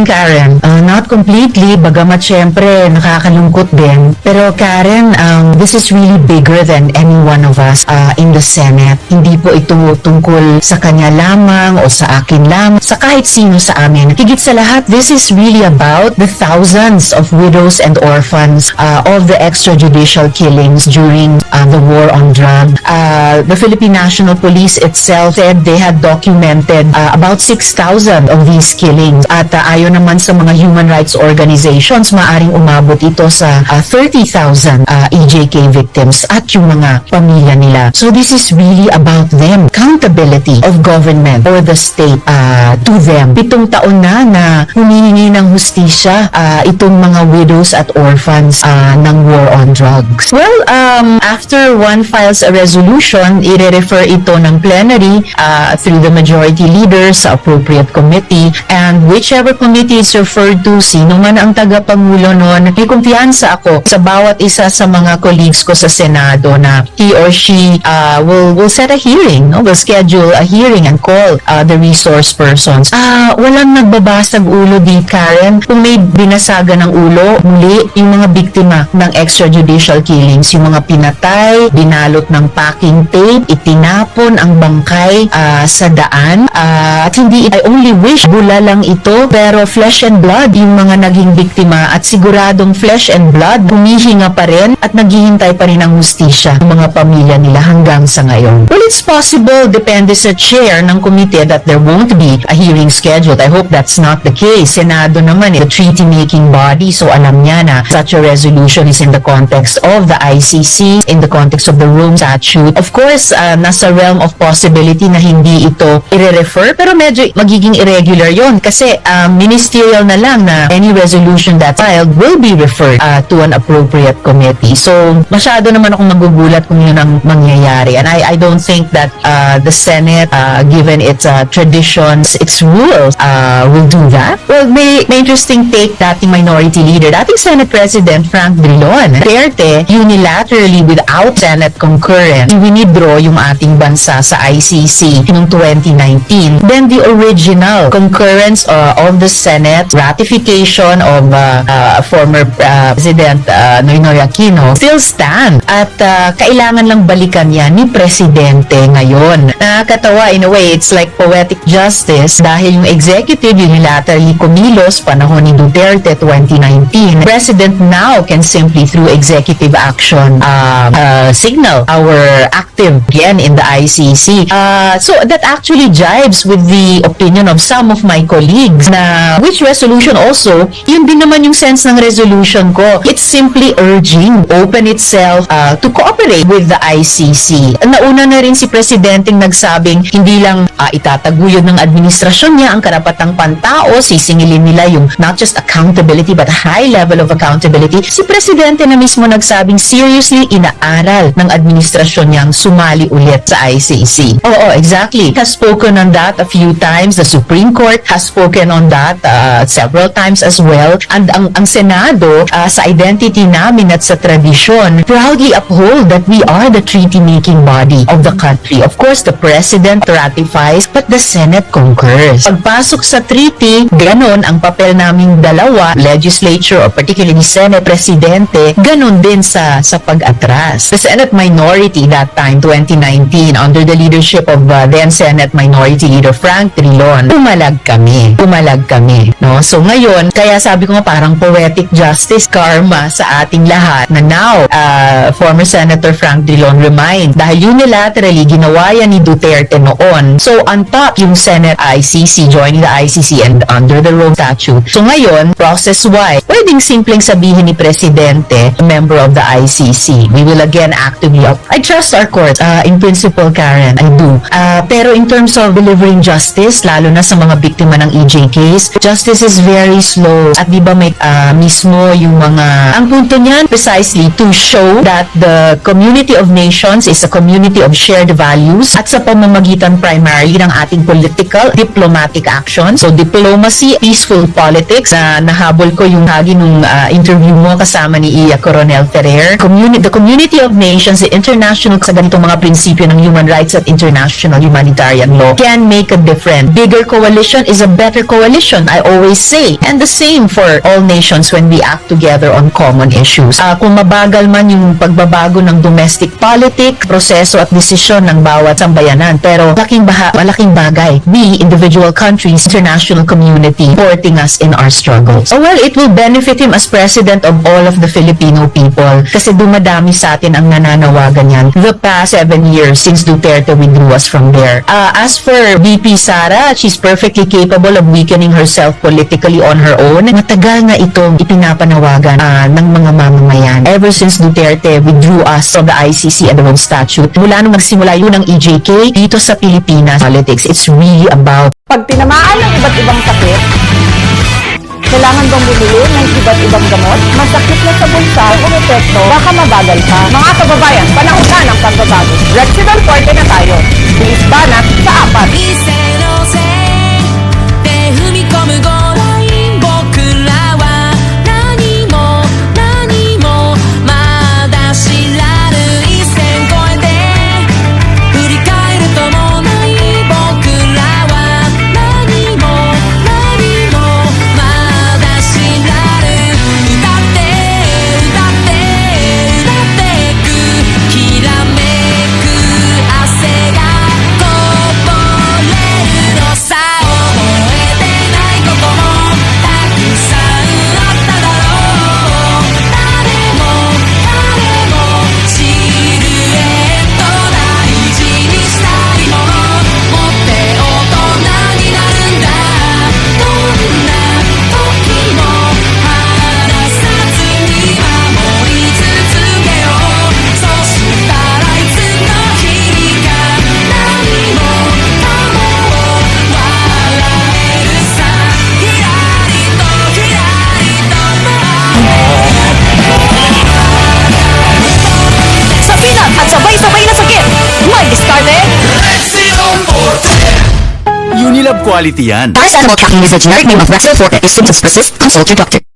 Karen. Not completely, bagamat syempre nakakalungkot din. Pero Karen, this is really bigger than any one of us in the Senate. Hindi po ito tungkol sa kanya lamang o sa akin lamang, sa kahit sino sa amin. Higit sa lahat, this is really about the thousands of widows and orphans of the extrajudicial killings during the war on drugs. The Philippine National Police itself said they had documented about 6,000 of these killings. At ayon naman sa mga human rights organizations, maaring umabot ito sa 30,000 EJK victims at yung mga pamilya nila. So this is really about them. Accountability of government or the state to them. 7 taon na humihingi ng hustisya itong mga widows at orphans ng war on drugs. Well, after one files a resolution, i-refer ito ng plenary through the majority leaders sa appropriate committee, and whichever committee is referred to, sino man ang tagapangulo nun, may kumpiyansa ako sa bawat isa sa mga colleagues ko sa Senado na he or she will set a hearing, will schedule a hearing and call the resource persons. Walang nagbabasag ulo di Karen. Kung may binasagan ng ulo, muli yung mga biktima ng extrajudicial killings, yung mga pinatay, binalot ng packing tape, itinapon ang bangkay sa daan, at hindi, I only wish bula lang ito, pero flesh and blood yung mga naging biktima, at siguradong flesh and blood humihinga pa rin at naghihintay pa rin ng hustisya ng mga pamilya nila hanggang sa ngayon. Well, it's possible, depende sa chair ng komite, that there won't be a hearing scheduled. I hope that's not the case. Senado naman, the treaty-making body, so alam niya na such a resolution is in the context of the ICC, in the context of the Rome Statute. Of course, nasa realm of possibility na hindi ito i-refer, pero medyo magiging irregular yon kasi ministerial na lang na any resolution that filed will be referred to an appropriate committee. So, masyado naman akong magugulat kung yun ang mangyayari. And I don't think that the Senate, given its traditions, its rules, will do that. Well, may interesting take dating minority leader, dating Senate President Frank Drilon. Duterte, unilaterally without Senate concurrence, winidraw yung ating bansa sa ICC noong 2019. Then the original concurrence of the Senate, ratification of former President Noynoy Aquino still stand, at kailangan lang balikan yan ni Presidente ngayon. Nakakatawa, in a way, it's like poetic justice dahil yung executive unilaterally kumilos panahon ni Duterte 2019. President now can simply through executive action signal our active again in the ICC. So that actually jives with the opinion of some of my colleagues na which resolution also, yun din naman yung sense ng resolution ko. It's simply urging open itself to cooperate with the ICC. Nauna na rin si Presidenteng nagsabing hindi lang itataguyod ng administrasyon niya ang karapatang pantao, sisingilin nila yung not just accountability but high level of accountability. Si Presidente na mismo nagsabing seriously inaaral ng administrasyon niyang sumali ulit sa ICC. Oo, exactly. Has spoken on that a few times. The Supreme Court has spoken on that several times as well. And ang Senado, sa identity namin at sa tradisyon, proudly uphold that we are the treaty-making body of the country. Of course, the President ratifies, but the Senate concurs. Pagpasok sa treaty, ganon ang papel naming dalawa, legislature or particularly Senate, Presidente, ganon din sa pag-atras. The Senate minority that time, 2019, under the leadership of then Senate Minority Leader Frank Drilon, pumalag kami. No? So ngayon, kaya sabi ko nga parang poetic justice, karma sa ating lahat na now, former Senator Frank Drilon remind, dahil unilaterally ginawa yan ni Duterte noon. So on top yung Senate ICC, joining the ICC and under the Rome Statute. So ngayon, process-wise, pwedeng simpleng sabihin ni Presidente, a member of the ICC. We will again actively, I trust our courts, in principle, Karen, I do. Pero in terms of delivering justice, lalo na sa mga biktima ng EJKs, justice is very slow. At di ba may mismo yung mga, ang punto niyan, precisely to show that the community of nations is a community of shared values at sa pamamagitan primarily ng ating political, diplomatic action. So diplomacy, peaceful politics, nahabol ko yung hagi nung interview mo kasama ni Iya Coronel Ferrer. The community of nations, the international sa ganitong mga prinsipyo ng human rights at international humanitarian law can make a difference. Bigger coalition is a better coalition. I always say, And the same for all nations when we act together on common issues. Kung mabagal man yung pagbabago ng domestic politics, proseso at desisyon ng bawat sambayanan, pero malaking bagay, we, individual countries, international community, supporting us in our struggles. Well, it will benefit him as president of all of the Filipino people kasi dumadami sa atin ang nananawagan yan the past 7 years since Duterte withdrew us from there. As for VP Sara, she's perfectly capable of weakening herself politically on her own. Matagal na itong ipinapanawagan ng mga mamamayan ever since Duterte withdrew us from the ICC and the Rome Statute. Mula nung nagsimula yun ng EJK dito sa Pilipinas politics, it's really about Pag tinamaan ng iba't ibang sakit, kailangan bang bumili ng iba't ibang gamot? Masakit na sa bulsa o epekto, baka mabagal pa. Mga kababayan, panahon na ng pagbabago. Rexidol Forte na tayo. Bilis banat sa 4. 店のせいで踏み込む頃僕らは何もまだ知らぬ一線越えて振り返るともない僕らは何もまだ知らぬ歌ってくきらめく汗がこぼれるのさ覚えてないこともたくさんあっただろう誰もシルエット大事にしたいもの持って大人になるんだどんな時も離さずに守り続けようそしたらいつの日か何もかも笑えるさひらりとSa pinat at sabay-sabay na sakit, may diskarte. Unilab quality yan. Paracetamol caffeine is a generic name of Rexall Forte. If symptoms persist, consult your doctor.